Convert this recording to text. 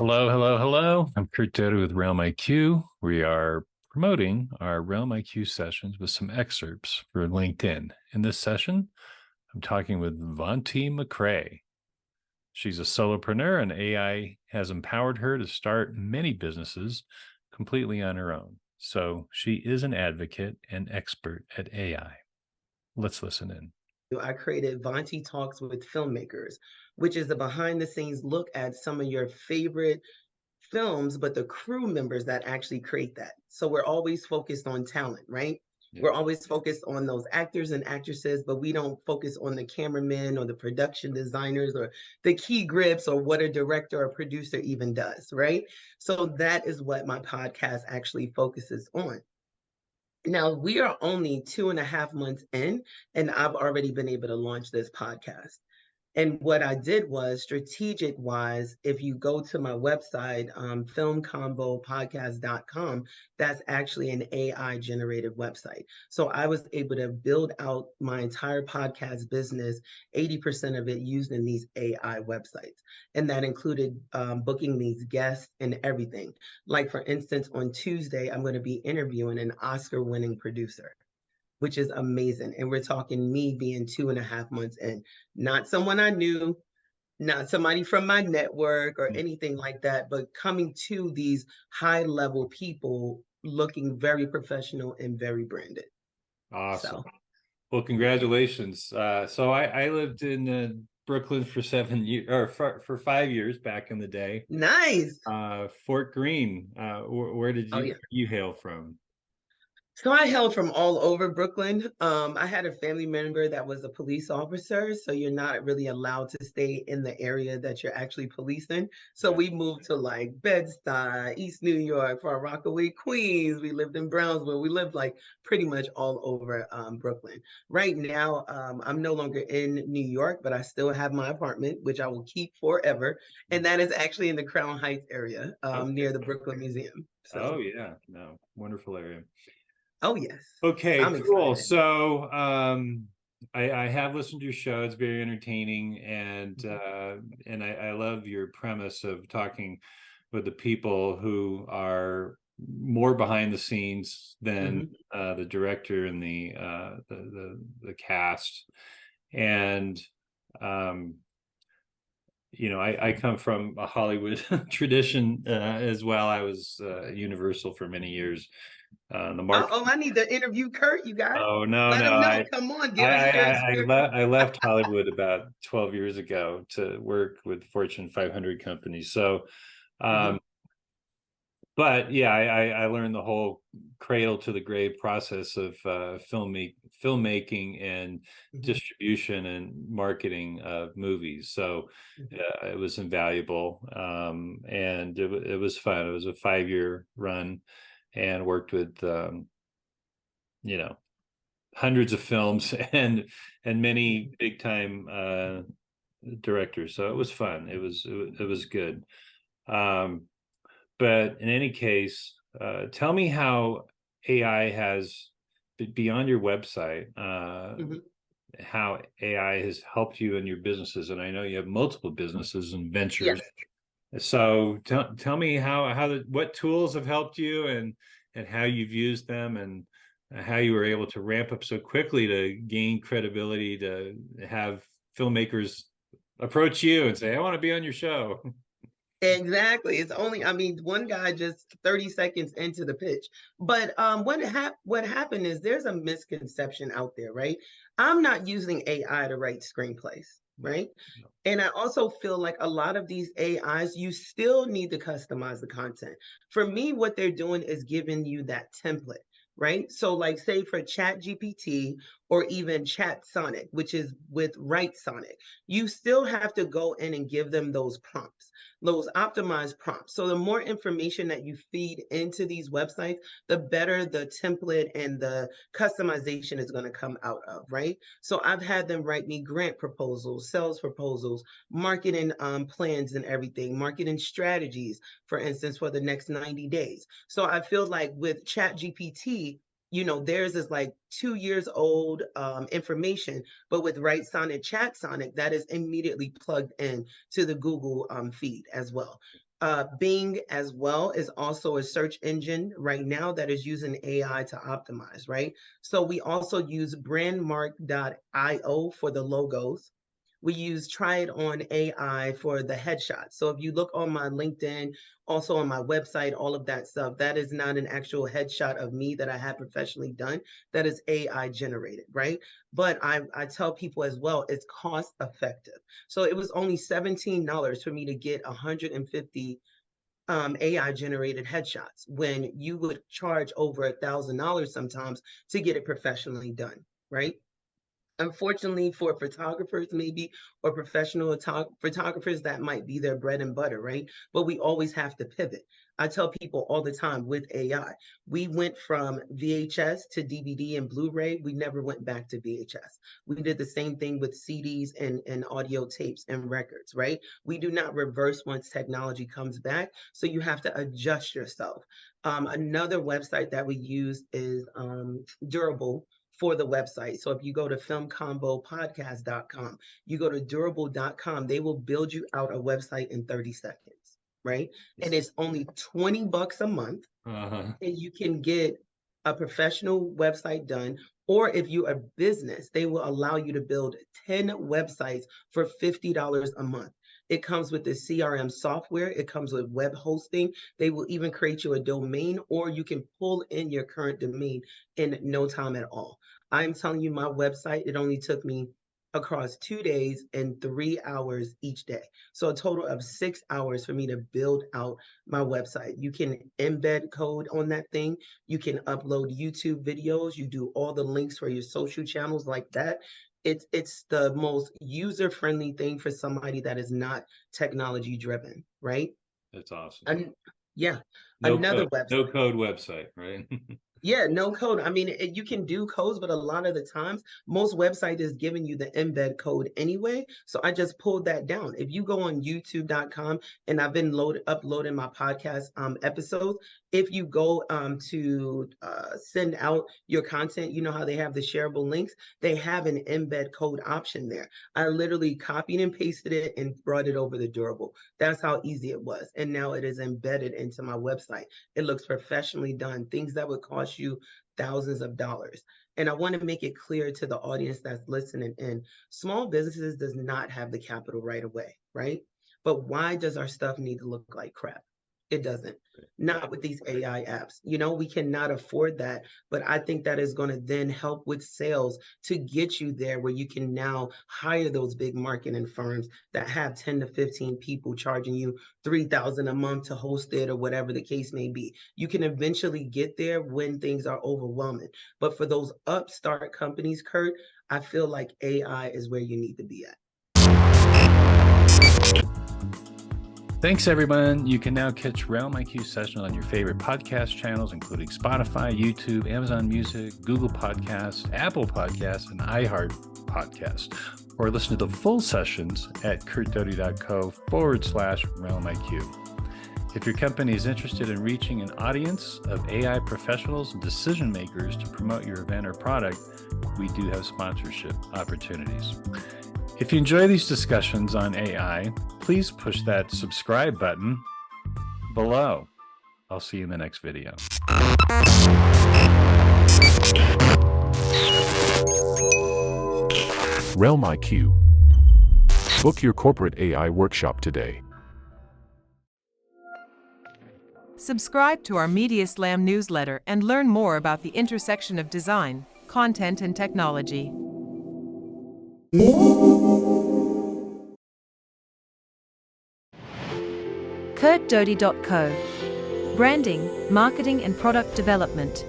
Hello, hello, hello. I'm Curt Doty with RealmIQ. We are promoting our RealmIQ sessions with some excerpts for LinkedIn. In this session, I'm talking with Vonti McRae. She's a solopreneur, and AI has empowered her to start many businesses completely on her own. So she is an advocate and expert at AI. Let's listen in. I created Vonti Talks with Filmmakers, which is a behind the scenes look at some of your favorite films, but the crew members that actually create that. So we're always focused on talent, right? Yeah. We're always focused on those actors and actresses, but we don't focus on the cameramen or the production designers or the key grips or what a director or producer even does, right? So that is what my podcast actually focuses on. Now, we are only 2.5 months in, and I've already been able to launch this podcast. And what I did was strategic wise, if you go to my website, filmcombopodcast.com, that's actually an AI generated website. So I was able to build out my entire podcast business, 80% of it using these AI websites. And that included booking these guests and everything. Like, for instance, on Tuesday, I'm going to be interviewing an Oscar winning producer, which is amazing. And we're talking me being 2.5 months in, not someone I knew, not somebody from my network or anything like that, but coming to these high level people looking very professional and very branded. Awesome. So, Well, congratulations. So I lived in Brooklyn for 7 years, or for 5 years back in the day. nice. Fort Greene. Where did Oh, yeah. you hail from? So I hailed from all over Brooklyn. I had a family member that was a police officer, so you're not really allowed to stay in the area that you're actually policing. So Yeah. we moved to like Bed-Stuy, East New York, Far Rockaway, Queens. We lived in Brownsville. We lived like pretty much all over Brooklyn. Right now, I'm no longer in New York, but I still have my apartment, which I will keep forever, and that is actually in the Crown Heights area, Okay. near the Brooklyn Museum. Oh So, yeah, no, wonderful area. oh yes, Okay, I'm cool. excited. So I have listened to your show. It's very entertaining, Mhm. and I love your premise of talking with the people who are more behind the scenes than Mhm. the director and the cast. And um, I come from a Hollywood tradition as well. I was Universal for many years. The market. Oh, I need to interview Curt, you guys. Oh no, Let no. him know. I Come on, I give us your I I, experience. I left Hollywood about 12 years ago to work with Fortune 500 companies. So, Mhm. um, but yeah, I learned the whole cradle to the grave process of filmmaking and Mhm. distribution and marketing of movies. So Mhm. it was invaluable, and it was fun. It was a 5-year run, and worked with you know hundreds of films and many Mhm. big time directors. So it was fun. It was good. Um, but in any case, tell me how AI has beyond your website. Mhm. How AI has helped you in your businesses, and I know you have multiple businesses and ventures. Yes. So tell me what tools have helped you and how you've used them and how you were able to ramp up so quickly to gain credibility to have filmmakers approach you and say, I want to be on your show. Exactly. It's only, I mean, one guy just 30 seconds into the pitch. But what happened is there's a misconception out there, right? I'm not using AI to write screenplays, No, right? no. And I also feel like a lot of these AIs, you still need to customize the content. For me, what they're doing is giving you that template, right? So, like, say for Chat GPT or even Chat Sonic, which is with Write Sonic, you still have to go in and give them those prompts, those optimized prompts. So, the more information that you feed into these websites, the better the template and the customization is going to come out of, right? So I've had them write me grant proposals, sales proposals, marketing plans and everything, marketing strategies, for instance, for the next 90 days. So I feel like with Chat GPT, theirs is like 2 years old information, but with Write Sonic, Chat Sonic, that is immediately plugged in to the Google feed as well. Bing as well is also a search engine right now that is using AI to optimize, right? So we also use brandmark.io for the logos. We use Try It On AI for the headshots. So if you look on my LinkedIn, also on my website, all of that stuff, that is not an actual headshot of me that I had professionally done. That is AI generated, right? But I tell people as well, it's cost effective. So it was only $17 for me to get 150 AI generated headshots when you would charge over $1,000 sometimes to get it professionally done, right? Unfortunately for photographers maybe, or professional photographers, that might be their bread and butter, right? But we always have to pivot. I tell people all the time with AI, we went from VHS to DVD and Blu-ray. We never went back to VHS. We did the same thing with CDs and audio tapes and records, right? We do not reverse once technology comes back. So you have to adjust yourself. Another website that we use is Durable for the website. So if you go to filmcombopodcast.com, you go to durable.com, they will build you out a website in 30 seconds, right? And it's only $20 a month, Uh-huh. and you can get a professional website done. Or if you're a business, they will allow you to build 10 websites for $50 a month. It comes with the CRM software. It comes with web hosting. They will even create you a domain, or you can pull in your current domain in no time at all. I'm telling you, my website, it only took me across 2 days and 3 hours each day. So a total of 6 hours for me to build out my website. You can embed code on that thing. You can upload YouTube videos. You do all the links for your social channels like that. It's the most user-friendly thing for somebody that is not technology driven, right? That's awesome. And yeah, No another code, no website. code website, right? Yeah, no code. I mean, you can do codes, but a lot of the times, most website is giving you the embed code anyway. So I just pulled that down. If you go on youtube.com, and I've been uploading my podcast episodes, if you go to send out your content, you know how they have the shareable links, they have an embed code option there. I literally copied and pasted it and brought it over the Durable. That's how easy it was. And now it is embedded into my website. It looks professionally done, things that would cost you thousands of dollars. And I want to make it clear to the audience that's listening in, small businesses does not have the capital right away, right? But why does our stuff need to look like crap? It doesn't. Not with these AI apps. You know, we cannot afford that. But I think that is going to then help with sales to get you there where you can now hire those big marketing firms that have 10 to 15 people charging you $3,000 a month to host it or whatever the case may be. You can eventually get there when things are overwhelming. But for those upstart companies, Curt, I feel like AI is where you need to be at. Thanks, everyone. You can now catch RealmIQ sessions on your favorite podcast channels, including Spotify, YouTube, Amazon Music, Google Podcasts, Apple Podcasts, and iHeart Podcasts. Or listen to the full sessions at curtdoty.co/RealmIQ. If your company is interested in reaching an audience of AI professionals and decision makers to promote your event or product, we do have sponsorship opportunities. If you enjoy these discussions on AI, please push that subscribe button below. I'll see you in the next video. RealmIQ. Book your corporate AI workshop today. Subscribe to our Media Slam newsletter and learn more about the intersection of design, content, and technology. CurtDoty.co. Branding, marketing, and product development.